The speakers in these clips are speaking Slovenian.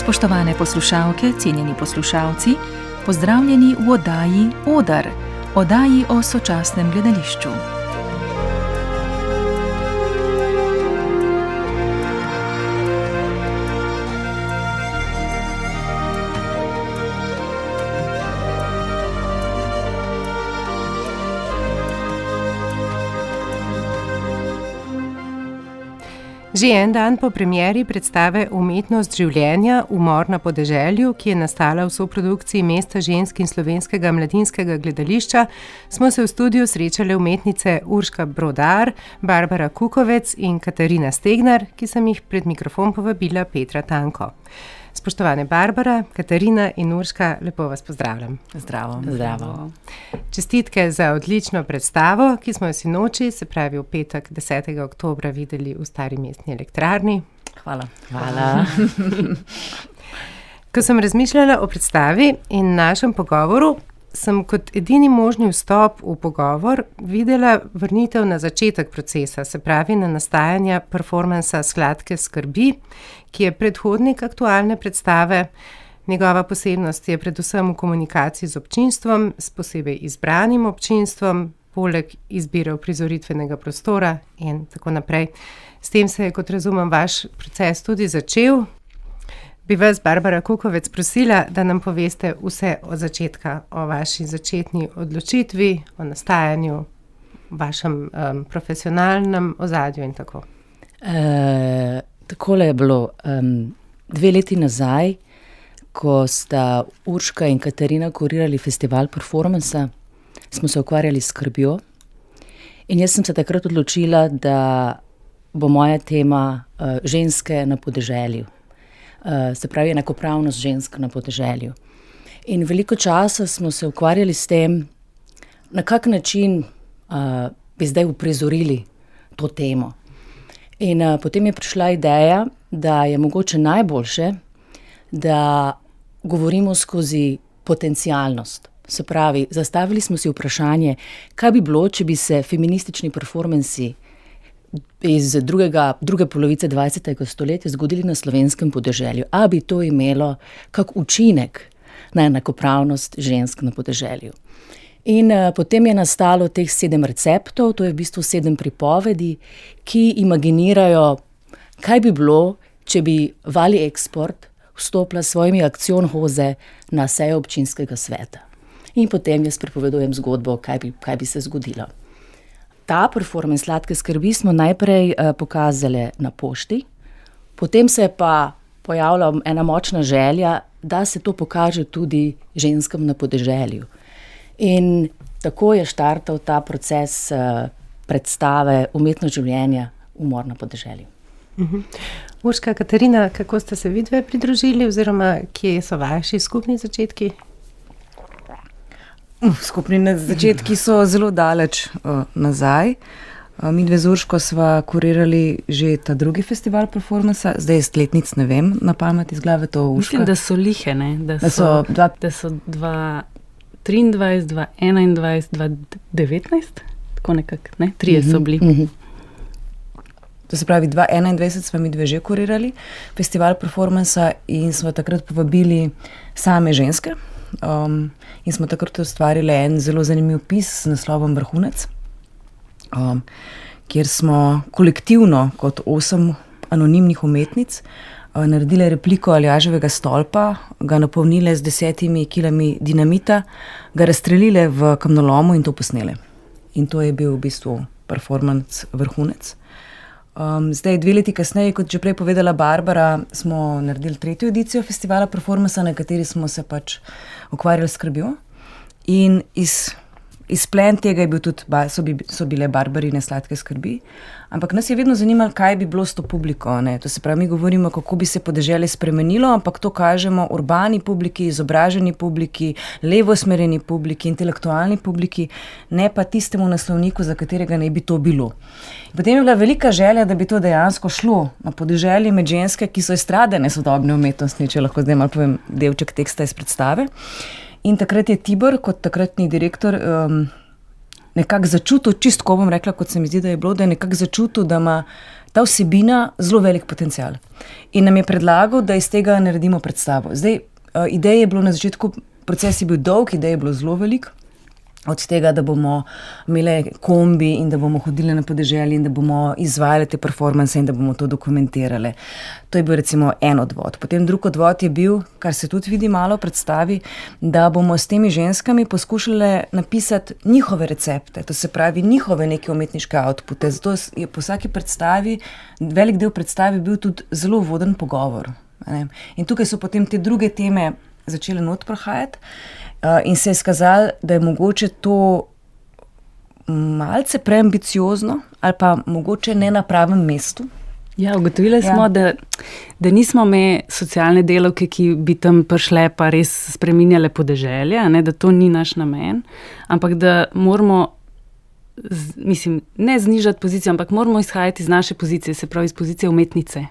Spoštovane poslušalke, cenjeni poslušalci, pozdravljeni v oddaji Odar, oddaji o sočasnem gledališču. Že en dan po premieri predstave Umetnost življenja, umor na podeželju, ki je nastala v soprodukciji Mesta žensk in Slovenskega mladinskega gledališča, smo se v studiu srečale umetnice Urška Brodar, Barbara Kukovec in Katarina Stegnar, ki sem jih pred mikrofon povabila Petra Tanko. Spoštovane Barbara, Katarina in Urška, lepo vas pozdravljam. Zdravo. Zdravo. Čestitke za odlično predstavo, ki smo jo sinoči, se pravi v petek 10. oktobra, videli v Stari mestni elektrarni. Hvala. Ko sem razmišljala o predstavi in našem pogovoru, sem kot edini možni vstop v pogovor videla vrnitev na začetek procesa, se pravi na nastajanja performansa Sladke skrbi, ki je predhodnik aktualne predstave. Njegova posebnost je predvsem v komunikaciji z občinstvom, s posebej izbranim občinstvom, poleg izbire uprizoritvenega prostora in tako naprej. S tem se je, kot razumem, vaš proces tudi začel. Bi vas, Barbara Kukovec, prosila, da nam poveste vse od začetka o vaši začetni odločitvi, o nastajanju, vašem profesionalnem ozadju in tako. Takole je bilo. 2 leti nazaj, ko sta Urška in Katarina kurirali festival performansa, smo se ukvarjali s skrbjo in jaz sem se takrat odločila, da bo moja tema ženske na podeželju. Se pravi enakopravnost žensk na podeželju. In veliko časa smo se ukvarjali s tem, na kak način bi zdaj uprizorili to temo. In potem je prišla ideja, da je mogoče najboljše, da govorimo skozi potencialnost. Se pravi, zastavili smo si vprašanje, kaj bi bilo, če bi se feministični performansi iz druge polovice 20. stoletja zgodili na slovenskem podeželju. A bi to imelo kak učinek na enakopravnost žensk na podeželju. In potem je nastalo teh 7 receptov, to je v bistvu 7 pripovedi, ki imaginirajo, kaj bi bilo, če bi Vali Export vstopila s svojimi akcionhoze na sejo občinskega sveta. In potem jaz pripovedujem zgodbo, kaj bi se zgodilo. Ta performance Sladke skrbi smo najprej pokazali na pošti, potem se je pa pojavila ena močna želja, da se to pokaže tudi ženskam na podeželju. In tako je štartal ta proces predstave Umetnost življenja, umor na podeželju. Urška, Katarina, kako ste se vidve pridružili oziroma kje so vaši skupni začetki? Skupni začetki so zelo daleč nazaj. Mi dve z Urško sva kurirali že ta drugi festival performansa, zdaj 10 letnic ne vem, na pamet iz glave to Urška. Mislim, da so lihe, ne? Da so 2023, 2021, 2019, tako nekako, ne? 3 so bili. To se pravi, 2021 smo mi dve že kurirali festival performansa in smo takrat povabili same ženske. In smo takrat ustvarili en zelo zanimiv pis s naslovom Vrhunec, kjer smo kolektivno kot 8 anonimnih umetnic naredili repliko Aljaževega stolpa, ga napolnile z 10 kilami dinamita, ga razstrelile v kamnolomu in to posnele. In to je bil v bistvu performance Vrhunec. Zdaj 2 leti kasneje, kot že prej povedala Barbara, smo naredili 3. edicijo festivala performansa, na kateri smo se pač ukvarjali s skrbjo. In izplen tega je bil tudi, so bile Barbarine Sladke skrbi, ampak nas je vedno zanimalo, kaj bi bilo s to publiko, ne? To se pravi, mi govorimo, kako bi se podeželje spremenilo, ampak to kažemo urbani publiki, izobraženi publiki, levo usmerjeni publiki, intelektualni publiki, ne pa tistemu naslovniku, za katerega naj bi to bilo. Potem je bila velika želja, da bi to dejansko šlo na podeželje med ženske, ki so izstradane sodobne umetnosti, če lahko zdaj malo povem delček teksta iz predstave. In takrat je Tibor, kot takratni direktor, nekako začutil, čisto ko bom rekla, kot se mi zdi, da je bilo, da je nekako začutil, da ima ta vsebina zelo velik potencial. In nam je predlagal, da iz tega naredimo predstavo. Zdaj, ideja je bilo na začetku, proces je bil dolg, ideja je bilo zelo velik. Od tega, da bomo imeli kombi in da bomo hodili na podeželje in da bomo izvajali te performance in da bomo to dokumentirali. To je bil recimo en odvod. Potem drug odvod je bil, kar se tudi vidi malo v predstavi, da bomo s temi ženskami poskušali napisati njihove recepte, to se pravi njihove neke umetniške outpute. Zato je po vsaki predstavi, velik del predstavi bil tudi zelo voden pogovor. In tukaj so potem te druge teme začele not prihajati. In se je skazalo, da je mogoče to malce preambiciozno ali pa mogoče ne na pravem mestu. Ja, ugotovili smo, da nismo me socialne delavke, ki bi tam prišle pa res spreminjale podeželje, da to ni naš namen, ampak da moramo, ne znižati pozicijo, ampak moramo izhajati iz naše pozicije, se pravi iz pozicije umetnice.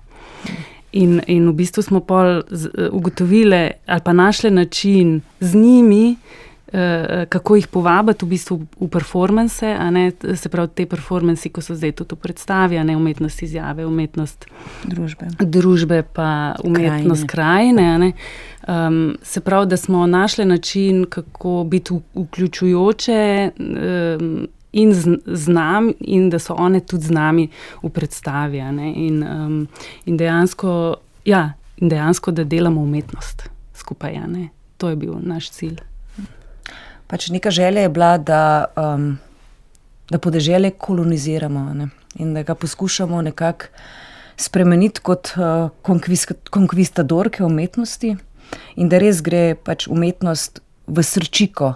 In v bistvu smo pol ugotovili ali pa našli način z njimi, kako jih povabiti v bistvu v performance, se pravi te performansi, ko so zdaj tudi v predstavi, umetnost izjave, umetnost družbe pa umetnost krajine. Se pravi, da smo našli način, kako biti vključujoče in z nami, in da so one tudi z nami v predstavi. In dejansko, da delamo umetnost skupaj. To je bil naš cilj. Pač neka želja je bila, da podeželje koloniziramo in da ga poskušamo nekako spremeniti kot konkvistadorke umetnosti in da res gre pač umetnost v srčiko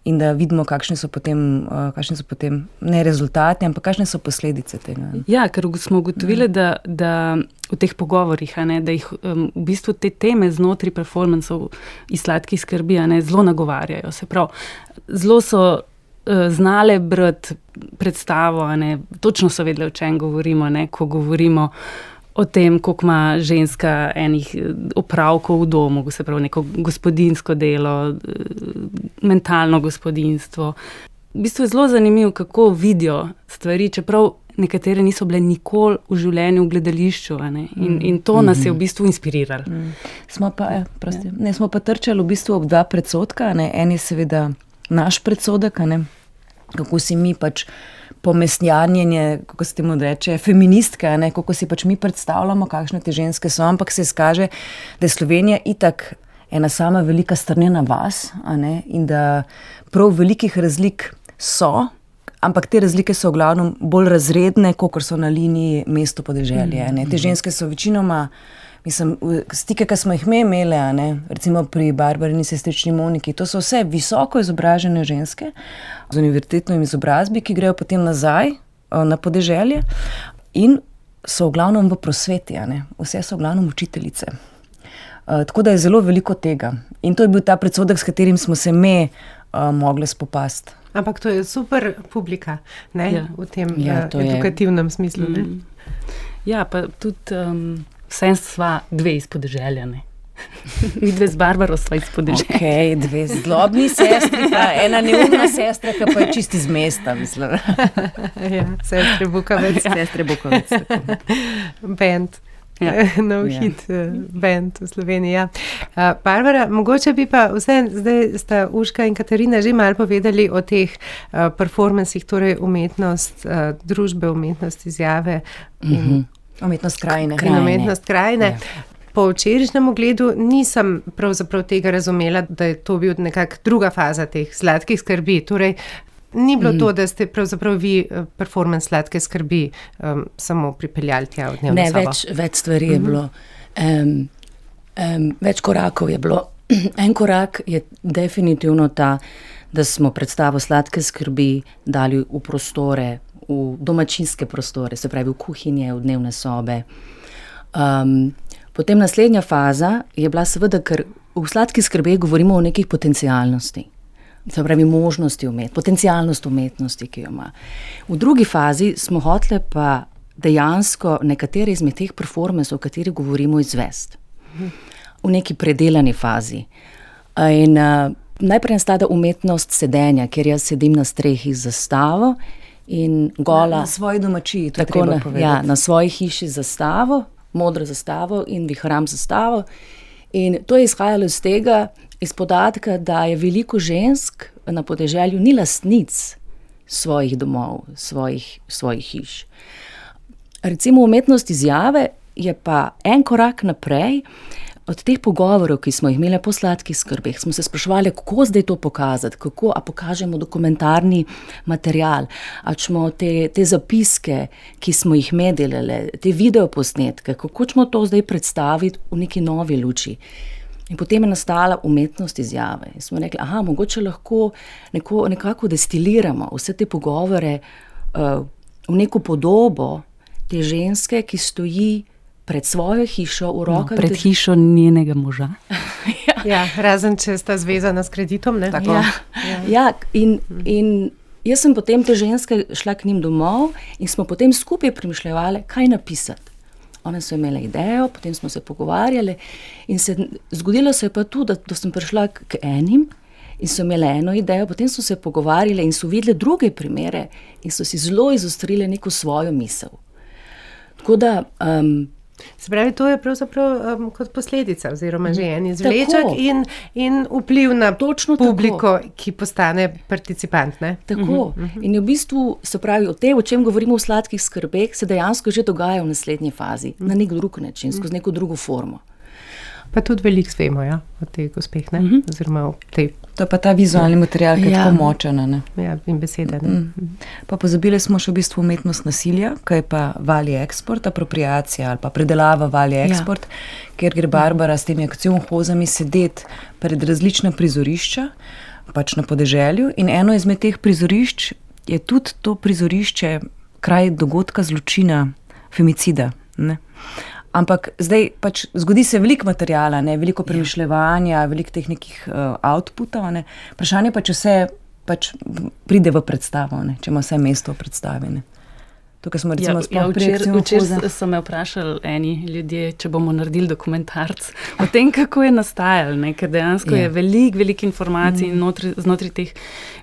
in da vidimo, kakšne so potem ne rezultati, ampak kakšne so posledice tega. Ja, ker smo ugotovili, da v teh pogovorih, da jih v bistvu te teme znotraj performancev iz Sladkih skrbi zelo nagovarjajo. Se pravi, zelo so znale brati predstavo, točno so vedele, o čem govorimo, ko govorimo o tem, koliko ima ženska enih opravkov v domu, se pravi neko gospodinjsko delo, mentalno gospodinjstvo. V bistvu je zelo zanimivo, kako vidijo stvari, čeprav nekatere niso bile nikoli v življenju v gledališču. In to nas je v bistvu inspiriralo. Smo pa trčali v bistvu ob dva predsodka. En je seveda naš predsodek, kako si mi pač pomestnjanjenje, kako se temu reče, feministke, kako si pač mi predstavljamo, kakšne te ženske so, ampak se izkaže, da je Slovenija itak ena sama velika strnjena vas, in da prav velikih razlik so, ampak te razlike so v glavnem bolj razredne, kakor so na liniji mesto podeželje. Te ženske so večinoma, stike, ki smo jih imeli, recimo pri Barbarini sestrični Moniki, to so vse visoko izobražene ženske z univerzitetno izobrazbi, ki grejo potem nazaj na podeželje in so v glavnem v prosveti, vse so v glavnem učiteljice. Tako da je zelo veliko tega. In to je bil ta predsodek, s katerim smo se mi mogli spopasti. Ampak to je super publika, v tem edukativnem smislu. Ja, pa tudi vsem sva dve iz podeželja. Mi dve z Barbaro sva iz podeželja. Ok, dve zlobni sestri, pa ena neumna sestra, ki pa je čisti z mesta, mislim. Ja, sestre Bukovec. Sestre Bukovec. Band. Hit band v Sloveniji. Barbara, mogoče bi pa zdaj sta Urška in Katarina že malo povedali o teh performansih, torej umetnost družbe, umetnost izjave in umetnost krajine. Umetnost krajine. Po včerajšnjem ogledu nisem pravzaprav tega razumela, da je to bil nekako druga faza teh Sladkih skrbi. Torej, ni bilo to, da ste pravzaprav vi performance Sladke skrbi samo pripeljali tja v dnevno sobo. Ne, več stvari je bilo. Več korakov je bilo. En korak je definitivno ta, da smo predstavo Sladke skrbi dali v prostore, v domačinske prostore, se pravi v kuhinje, v dnevne sobe. Potem naslednja faza je bila seveda, ker v Sladkih skrbeh govorimo o nekih potencialnosti. Se pravi možnosti potencialnost umetnosti, ki jo ima. V drugi fazi smo hoteli pa dejansko nekatere izmed teh performancev, o katerih govorimo, izvesti. V neki predelani fazi. In Najprej nastala umetnost sedenja, kjer jaz sedim na strehi z zastavo in gola. Na svoji domačiji, to je Tako treba povedati. na svoji hiši z zastavo, modro zastavo in vihram zastavo. In to je izhajalo iz podatka, da je veliko žensk na podeželju ni lastnic svojih domov, svojih hiš. Recimo umetnost izjave je pa en korak naprej. Od teh pogovorov, ki smo jih imeli po sladkih skrbeh, smo se spraševali, kako zdaj to pokazati, a pokažemo dokumentarni material, a ćemo te zapiske, ki smo jih delali, te videoposnetke, kako ćemo to zdaj predstaviti v neki novi luči. In potem je nastala umetnost izjave. In smo rekli, mogoče lahko nekako destiliramo vse te pogovore v neko podobo te ženske, ki stoji pred svojo hišo v rokah. Pred hišo njenega moža. Ja, razen če sta zvezana s kreditom, ne? Tako. In jaz sem potem te ženske šla k njim domov in smo potem skupaj premišljevali, kaj napisati. One so imele idejo, potem smo se pogovarjali in zgodilo se je pa tudi, da sem prišla k enim in so imele eno idejo, potem so se pogovarjali in so videli druge primere in so si zelo izostrile neko svojo misel. Tako da... Se pravi, to je pravzaprav kot posledica oziroma že en izvleček in vpliv na publiko, ki postane participant, ne? Tako. In v bistvu, se pravi, o čem govorimo v sladkih skrbeh, se dejansko že dogaja v naslednji fazi, na nek drug način, skozi neko drugo formo. Pa tudi veliko svemo, ja, o teh gospeh, ne? Oziroma o tej... To je pa ta vizualni material, ki je tako močen, ne? Ja, in besede, ne? Pa pozabili smo še v bistvu umetnost nasilja, kaj je pa valje eksport, apropriacija ali pa predelava valje eksport, kjer gre Barbara s temi akcionhozami sedeti pred različna prizorišča, pač na podeželju, in eno izmed teh prizorišč je tudi to prizorišče kraj dogodka zločina, femicida, ne? Ampak zdaj pač zgodi se veliko materijala, ne, veliko premišljevanja, veliko teh nekih outputov, ne. Vprašanje pa, če vse pač pride v predstavo, ne, če ima vse mesto v predstavi, ne. Tukaj smo recimo Včeraj so me vprašali eni ljudje, če bomo naredili dokumentarc o tem, kako je nastajal, ne, ker dejansko je veliko informacij znotraj teh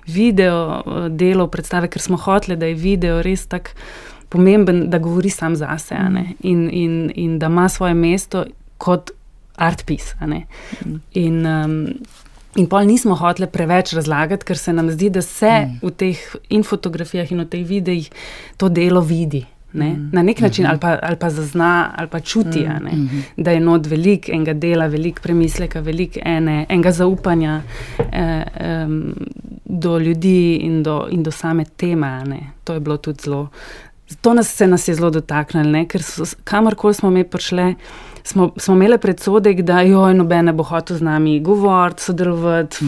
video delov predstave, ker smo hoteli, da je video res tak pomemben, da govori sam zase, in da ima svoje mesto kot art piece, in pol nismo hoteli preveč razlagati, ker se nam zdi, da se v teh in fotografijah in v teh videih to delo vidi, na nek način, ali pa zazna, ali pa čuti, da je not veliko enega dela, veliko premisleka, veliko enega zaupanja do ljudi in do same teme, to je bilo tudi zelo. To nas je zelo dotaknilo, ker kamorkoli smo mi prišli, smo imeli predsodek, da nobene bo hotel z nami govoriti, sodelovati,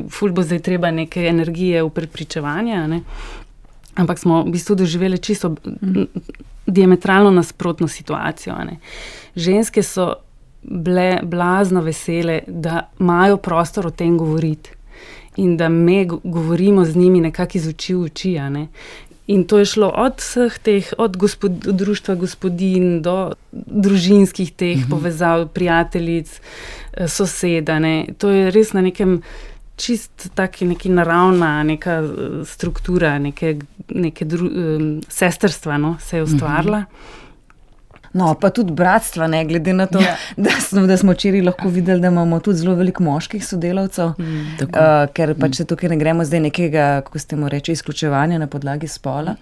ful bo zdaj treba neke energije v prepričevanje, ampak smo v bistvu doživeli čisto diametralno nasprotno situacijo. Ženske so bile blazno vesele, da imajo prostor o tem govoriti in da me govorimo z njimi nekako iz oči v oči, In to je šlo od vseh teh, od društva gospodin do družinskih teh povezav, prijateljic, soseda. To je res na nekem čist taki neki naravna neka struktura, neke sestrstva se je ustvarila. No, pa tudi bratstva, ne, glede na to, da smo včeraj lahko videli, da imamo tudi zelo veliko moških sodelavcev, ker pač se tukaj ne gremo zdaj nekega, kako ste mu reči, izključevanja na podlagi spola,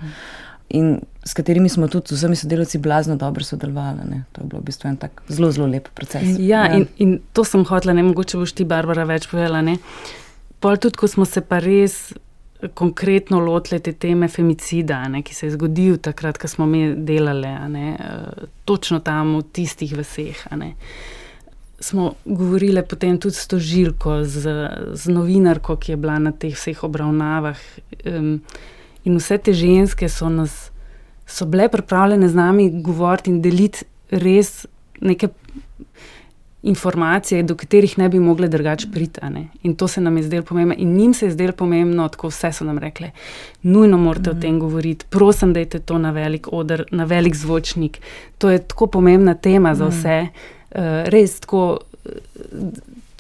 in s katerimi smo tudi z vsemi sodelavci blazno dobro sodelovali, ne. To je bilo v bistvu en tak zelo, zelo lep proces. Ja, in to sem hotela, mogoče boš ti, Barbara, več povedala, Pol tudi, ko smo se pa res konkretno lotile te teme femicida, ki se je zgodil takrat, ko smo mi delali, točno tam v tistih vaseh. Smo govorile potem tudi s tožilko, z novinarko, ki je bila na teh vseh obravnavah. In vse te ženske so bile pripravljene z nami govoriti in deliti res neke informacije, do katerih ne bi mogle drugače priti. In to se nam je zdelo pomembno. In njim se je zdelo pomembno, tako vse so nam rekle, nujno morate o tem govoriti, prosim, dajte to na velik oder, na velik zvočnik. To je tako pomembna tema za vse. Res tako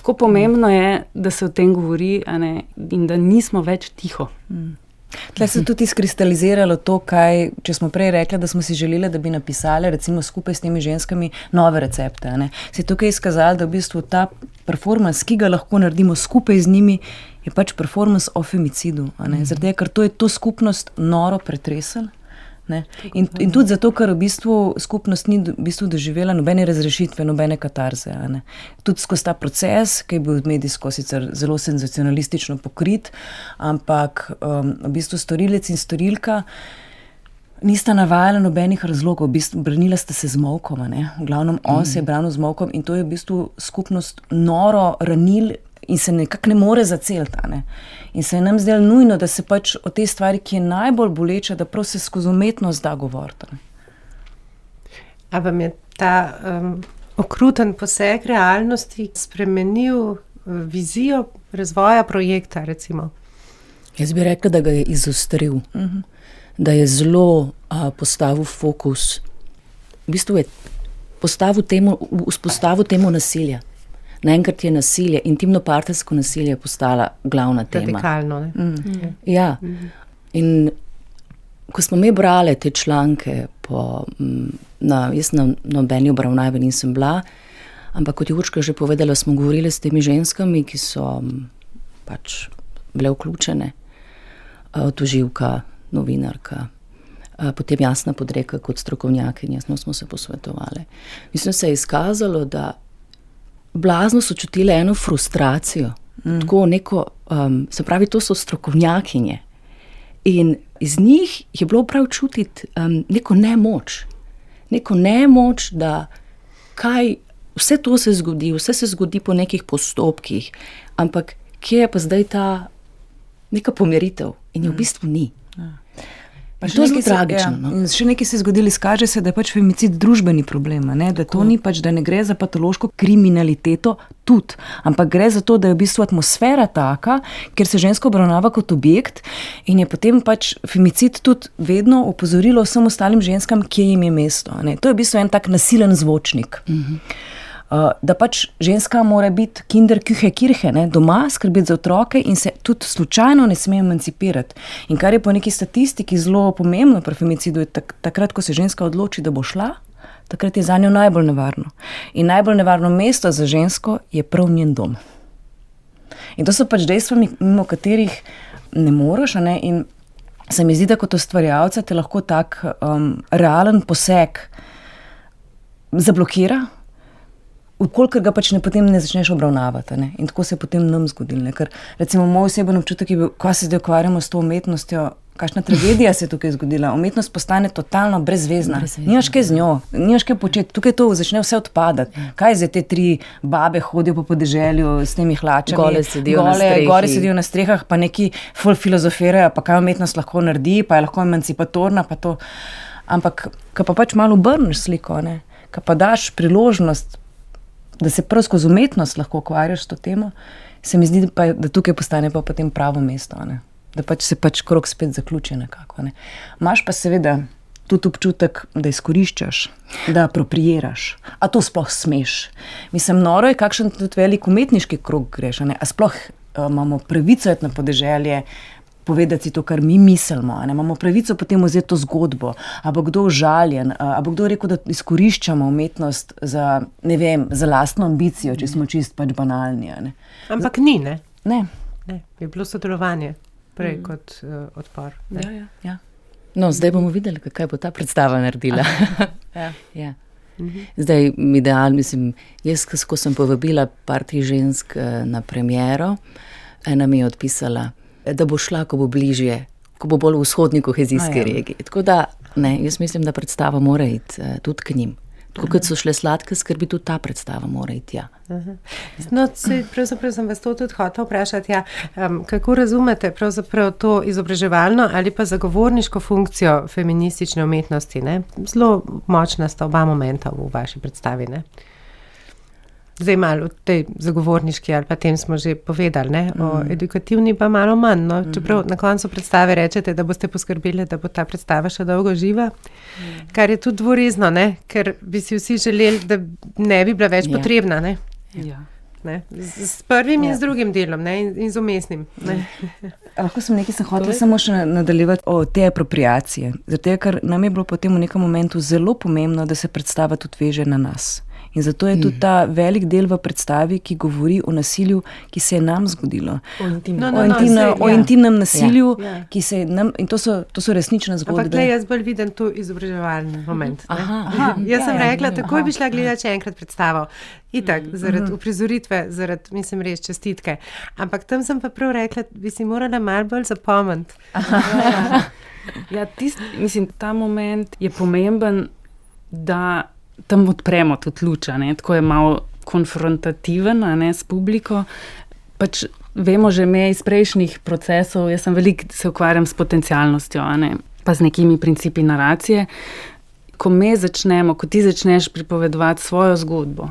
tako pomembno je, da se o tem govori, a ne, in da nismo več tiho. Tle se je tudi izkristaliziralo to, kaj, če smo prej rekli, da smo si želeli, da bi napisali recimo skupaj s temi ženskami nove recepte. A ne. Se je tukaj izkazalo, da v bistvu ta performance, ki ga lahko naredimo skupaj z njimi, je pač performance o femicidu. A ne. Zaradi tega, ker to je to skupnost noro pretresala. Ne? In tudi zato, ker v bistvu skupnost ni v bistvu doživela nobene razrešitve, nobene katarze. A ne? Tudi skozi ta proces, ki je bil medijsko sicer zelo senzacionalistično pokrit, ampak v bistvu storilec in storilka nista navajala nobenih razlogov, v bistvu branila sta se z molkom. V glavnem on se je branil z molkom in to je v bistvu skupnost noro ranil in se nekako ne more zaceliti. In se je nam zdelo nujno, da se pač o tej stvari, ki je najbolj boleča, da prav se skozi umetnost da govoriti. A vam je ta okruten poseg realnosti spremenil vizijo razvoja projekta, recimo? Jaz bi rekla, da ga je izostril, da je zelo postavil fokus. V bistvu je vzpostavil temo nasilja. Naenkrat je nasilje, intimno-partnersko nasilje postala glavna tema. Radikalno, ne? Ja. In ko smo mi brali te članke, jaz na nobeni obravnavi nisem bila, ampak kot je Urška že povedala, smo govorili s temi ženskami, ki so pač bile vključene, tožilka, novinarka, potem Jasna Podreka kot strokovnjakinja, smo se posvetovali. Mislim, se je izkazalo, da blazno so čutile eno frustracijo, tako neko, se pravi, to so strokovnjakinje. In iz njih je bilo prav čutiti neko nemoč, da vse to se zgodi, vse se zgodi po nekih postopkih, ampak kje je pa zdaj ta neka pomiritev? In je v bistvu ni. To je zelo tragično. In še nekaj se je zgodilo, izkaže se, da je pač femicid družbeni problem, da to ni pač, da ne gre za patološko kriminaliteto tudi, ampak gre za to, da je v bistvu atmosfera taka, ker se žensko obravnava kot objekt in je potem pač femicid tudi vedno opozorilo vsem ostalim ženskam, kje jim je mesto. To je v bistvu en tak nasilen zvočnik. Da pač ženska mora biti kinder, küche, kirche, doma, skrbeti za otroke in se tudi slučajno ne sme emancipirati. In kar je po neki statistiki zelo pomembno pri femicidu, je takrat, ko se ženska odloči, da bo šla, takrat je zanjo najbolj nevarno. In najbolj nevarno mesto za žensko je prav njen dom. In to so pač dejstva, mimo katerih ne moreš, in se mi zdi, da kot ustvarjalca te lahko tak realen poseg zablokira, vkolikor ga pač potem ne začneš obravnavati. In tako se je potem nam zgodilo. Ker recimo moj oseben občutek je bil, ko se zdaj ukvarjamo s to umetnostjo, kakšna tragedija se je tukaj zgodila. Umetnost postane totalno brezvezna. Nimaš kaj z njo, nimaš kaj početi. Tukaj to začne vse odpadati. Kaj zdaj te 3 babe hodijo po podeželju s temi hlačami? Gore sedijo na strehah, pa neki ful filozofirajo, pa kaj umetnost lahko naredi, pa je lahko emancipatorna, pa to. Ampak, ko pa pač malo obrneš sliko, ko pa daš priložnost, da se prav skozi umetnost lahko ukvarjaš s to temo, se mi zdi, da tukaj postane pa potem pravo mesto. Da pač se pač krog spet zaključi nekako. Imaš pa seveda tudi občutek, da izkoriščaš, da apropriiraš. A to sploh smeš? Mislim, noro je, kakšen tudi velik umetniški krog greš. A sploh imamo pravico na podeželje, povedati si to, kar mi mislimo. Imamo pravico potem vzeti to zgodbo. A bo kdo užaljen, a bo kdo rekel, da izkoriščamo umetnost za, ne vem, za lastno ambicijo, če smo čist pač banalni. Ampak ni, ne? Ne. Je bilo sodelovanje prej kot odpor. Ja. No, zdaj bomo videli, kaj bo ta predstava naredila. Ja. Zdaj, ideal, mislim, jaz, ko sem povabila par 3 žensk na premiero, ena mi je odpisala, da bo šla, ko bo bližje, ko bo bolj v vzhodni kohezijski regiji. Tako da, jaz mislim, da predstava mora iti tudi k njim. Tako kot so šle sladke skrbi, tudi ta predstava mora iti, ja. No, pravzaprav sem vas to tudi hotela vprašati, kako razumete pravzaprav to izobraževalno ali pa zagovorniško funkcijo feministične umetnosti, Zelo močna sta oba momenta v vaši predstavi, Zdaj malo v tej zagovorniški ali pa tem smo že povedali, o edukativni pa malo manj, čeprav na koncu predstave rečete, da boste poskrbeli, da bo ta predstava še dolgo živa, kar je tudi dvorezno, ker bi si vsi želeli, da ne bi bila več potrebna, Ja. Ne? S prvim in z drugim delom, ne? In z umestnim. Ne? Lahko sem hotel samo še nadaljevati o te apropriacije. Zato, ker nam je bilo potem v nekem momentu zelo pomembno, da se predstava tudi veže na nas. In zato je tudi ta velik del v predstavi, ki govori o nasilju, ki se je nam zgodilo. O intimnem nasilju, ki se je nam, in to so resnične zgodbe. Ampak jaz bolj vidim tu izobraževalni moment. Jaz sem rekla, takoj bi šla gledati še enkrat predstavo. Itak, zaradi uprizoritve, zaradi, mislim, res čestitke. Ampak tam sem pa prav rekla, bi si morala malo bolj zapomniti. Ja, mislim, ta moment je pomemben, da tam odpremo tudi luč, tako je malo konfrontativen, s publiko. Pač vemo že me iz prejšnjih procesov, jaz sem veliko se ukvarjam s potencialnostjo, pa z nekimi principi naracije. Ko ti začneš pripovedovati svojo zgodbo,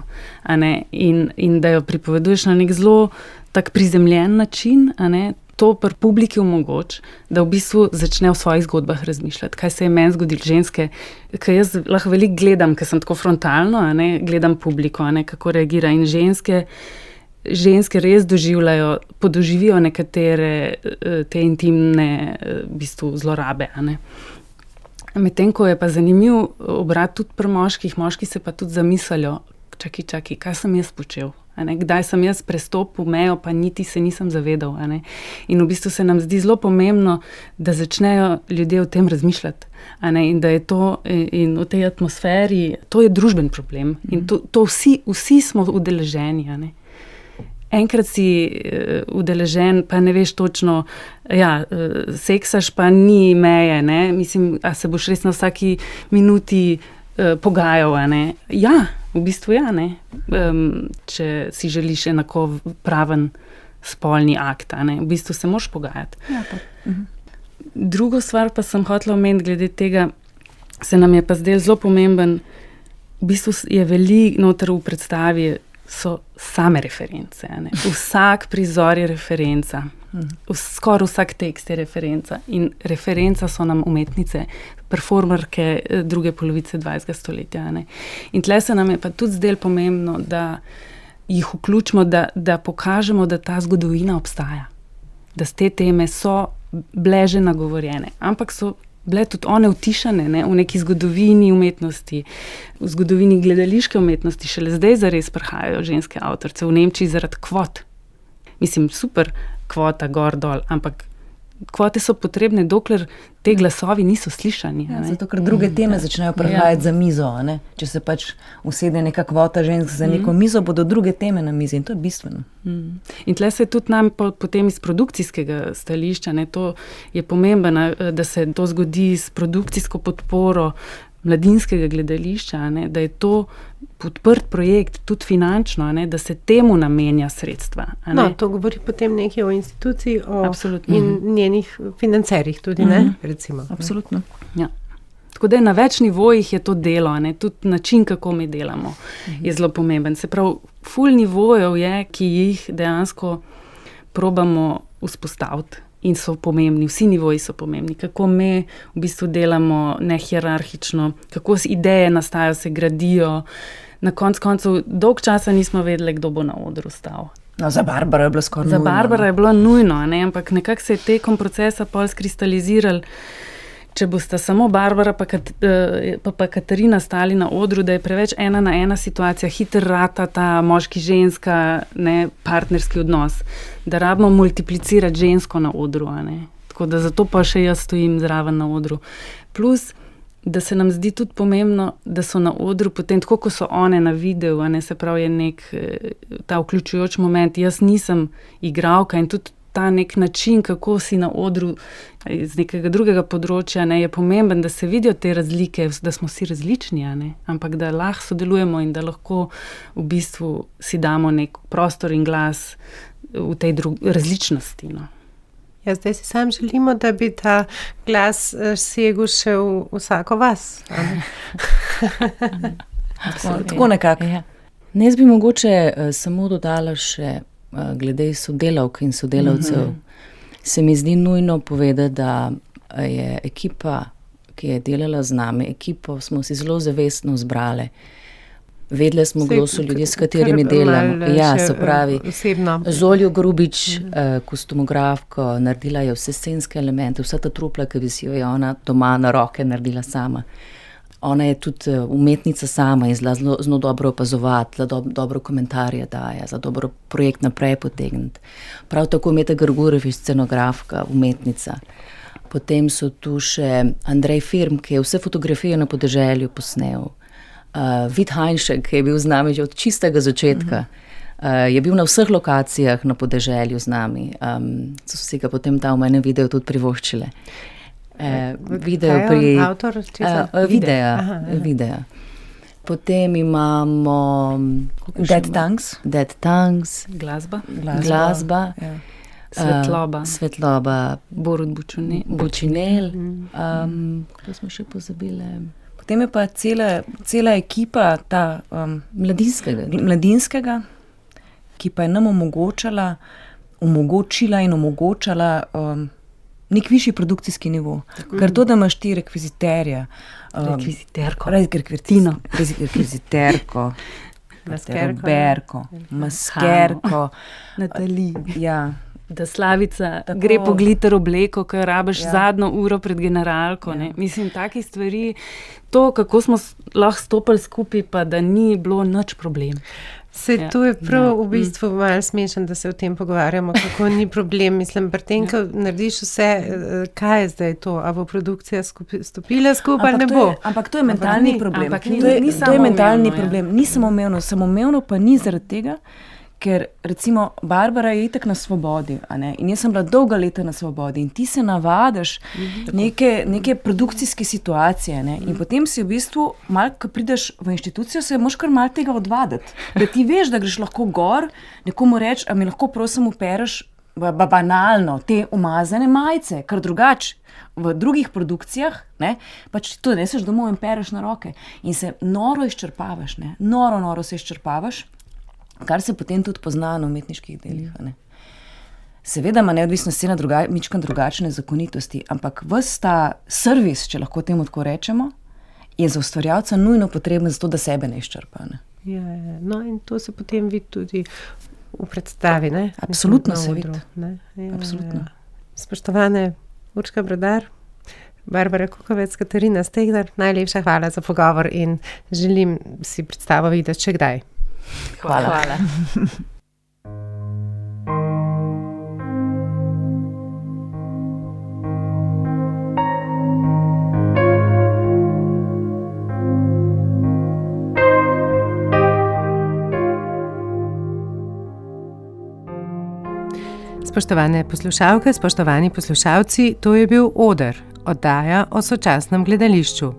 in da jo pripoveduješ na nek zelo tak prizemljen način, to pri publiki omogoči, da v bistvu začne v svojih zgodbah razmišljati, kaj se je meni zgodilo, ženske, ker jaz lahko veliko gledam, ker sem tako frontalno, gledam publiko, kako reagira, in ženske res podoživijo nekatere te intimne v bistvu zlorabe, Medtem ko je pa zanimiv obrat tudi pri moških, moški se pa tudi zamislijo, čakaj, kaj sem jaz počel? Kdaj sem jaz prestopil mejo, pa niti se nisem zavedal. In v bistvu se nam zdi zelo pomembno, da začnejo ljudje o tem razmišljati. In da je to, in v tej atmosferi, to je družben problem. In to vsi smo udeleženi. Enkrat si udeležen, pa ne veš točno, seksaš, pa ni meje, Mislim, a se boš res na vsaki minuti pogajal, Ja, v bistvu če si želiš enako praven spolni akt, v bistvu se moraš pogajati. Drugo stvar pa sem hotela omeniti glede tega, se nam je pa zdel zelo pomemben, v bistvu je veliko noter v predstavi, so same reference. Vsak prizor je referenca. Skoraj vsak tekst je referenca. In referenca so nam umetnice, performerke druge polovice 20. stoletja. In tle se nam je pa tudi zdelo pomembno, da jih vključimo, da pokažemo, da ta zgodovina obstaja. Da te teme so bile že nagovorjene, ampak so bile tudi one utišane, v neki zgodovini umetnosti, v zgodovini gledališke umetnosti. Šele zdaj zares prihajajo ženske avtorice, v Nemčiji zaradi kvot. Mislim, super kvota, gor, dol, ampak kvote so potrebne, dokler te glasovi niso slišani. Zato, ker druge teme začnejo prihajati za mizo. Če se pač usede neka kvota žensk za neko mizo, bodo druge teme na mizi, in to je bistveno. In tle se tudi nam potem iz produkcijskega stališča, to je pomembno, da se to zgodi s produkcijsko podporo mladinskega gledališča, da je to podprt projekt, tudi finančno, da se temu namenja sredstva. To govori potem nekaj o instituciji in njenih financerjih tudi, recimo. Absolutno. Ja. Tako da na več nivojih je to delo, tudi način, kako mi delamo, je zelo pomemben. Se pravi, ful nivojev je, ki jih dejansko probamo vzpostaviti. In so pomembni, vsi nivoji so pomembni. Kako mi v bistvu delamo nehierarhično, kako ideje nastajajo, se gradijo. Na koncu dolg časa nismo vedeli, kdo bo na odru stal. Za Barbaro je bilo skoraj nujno. Za Barbaro je bilo nujno, ampak nekako se je tekom procesa pol skristalizirali, če bosta samo Barbara pa Katarina stali na odru, da je preveč 1:1 situacija, hiter rata ta moški-ženska, partnerski odnos, da rabimo multiplicirati žensko na odru. Tako da zato pa še jaz stojim zraven na odru. Plus, da se nam zdi tudi pomembno, da so na odru potem, tako ko so one na videu, se pravi, je nek ta vključujoč moment. Jaz nisem igralka in tudi ta nek način, kako si na odru iz nekega drugega področja, je pomemben, da se vidijo te razlike, da smo si različni, ampak da lahko sodelujemo in da lahko v bistvu si damo nek prostor in glas v tej različnosti. Ja, zdaj si sam želimo, da bi ta glas segel še v vsako vas. Tako nekako. Ja. Jaz bi mogoče samo dodala še glede sodelavk in sodelavcev. Se mi zdi nujno povedati, da je ekipa, ki je delala z nami, ekipo smo si zelo zavestno zbrale. Vedeli smo, kdo so ljudje, s katerimi delamo. Ja, se pravi, Zoljo Grubič, kostumografko, naredila je vse scenske elemente, vsa ta trupla, ki visijo, je ona doma na roke naredila sama. Ona je tudi umetnica sama in zelo dobro opazovati, zelo dobro komentarje daje, zelo dobro projekt naprej potegniti. Prav tako Meta Grgurevič, scenografka, umetnica. Potem so tu še Andrej Firm, ki je vse fotografije na podeželju posnel. Vid Hajnšek, ki je bil z nami že od čistega začetka. Je bil na vseh lokacijah na podeželju z nami. So si ga potem tam v enem videu tudi privoščile. Avtor česa? Videa. Potem imamo Dead Tongues. Glasba. Ja. Svetloba. Borut Bučinel. Kaj smo še pozabili? Potem je pa cela ekipa ta mladinskega, ki pa je nam omogočila in omogočala nek višji produkcijski nivo. Ker to, da imaš ti rekviziterja. Rekviziterko. Maskerko. Natali. Ja. Da Slavica gre po gliter obleko, ker rabiš zadnjo uro pred generalko. Ne? Mislim, take stvari, to, kako smo lahko stopili skupaj, pa da ni bilo nič problem. To je prav v bistvu malo smešen, da se o tem pogovarjamo, kako ni problem. Mislim, pri tem, ko narediš vse, kaj je zdaj to? A bo produkcija stopila skupaj ali ne bo? Ampak to je mentalni problem. Ni mentalni problem. Ni samoumevno. Samoumevno pa ni zaradi tega, ker recimo Barbara je itak na svobodi, a ne? In jaz sem bila dolga leta na svobodi in ti se navadiš neke produkcijske situacije, ne? In potem si v bistvu, malo, ko prideš v inštitucijo, se moraš kar malo tega odvaditi. Da ti veš, da greš lahko gor, nekomu reči, a mi lahko prosim opereš banalno te umazane majice, kar drugače v drugih produkcijah, ne, pač to neseš domov in pereš na roke. In se noro izčrpavaš, ne? Noro se izčrpavaš. Kar se potem tudi pozna na umetniških delih. Ne? Seveda ima neodvisna scena mičkan drugačne zakonitosti, ampak ves ta servis, če lahko temu tako rečemo, je za ustvarjalca nujno potreben zato, da sebe ne izčrpa. Ne? Ja. No in to se potem vidi tudi v predstavi, ne? Absolutno se vidi. Absolutno. Spoštovane Urška Brodar, Barbara Kukovec, Katarina Stegnar, najlepša hvala za pogovor in želim si predstavo videti še kdaj. Hvala. Spoštovane poslušalke, spoštovani poslušalci, to je bil Oder, oddaja o sočasnem gledališču.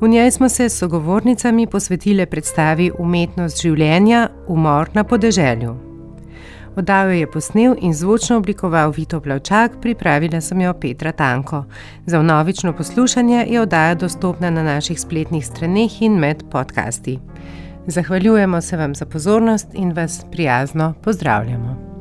V njej smo se s sogovornicami posvetile predstavi Umetnost življenja, umor na podeželju. Oddajo je posnel in zvočno oblikoval Vito Plavčak, pripravila sem jo Petra Tanko. Za vnovično poslušanje je oddaja dostopna na naših spletnih straneh in med podcasti. Zahvaljujemo se vam za pozornost in vas prijazno pozdravljamo.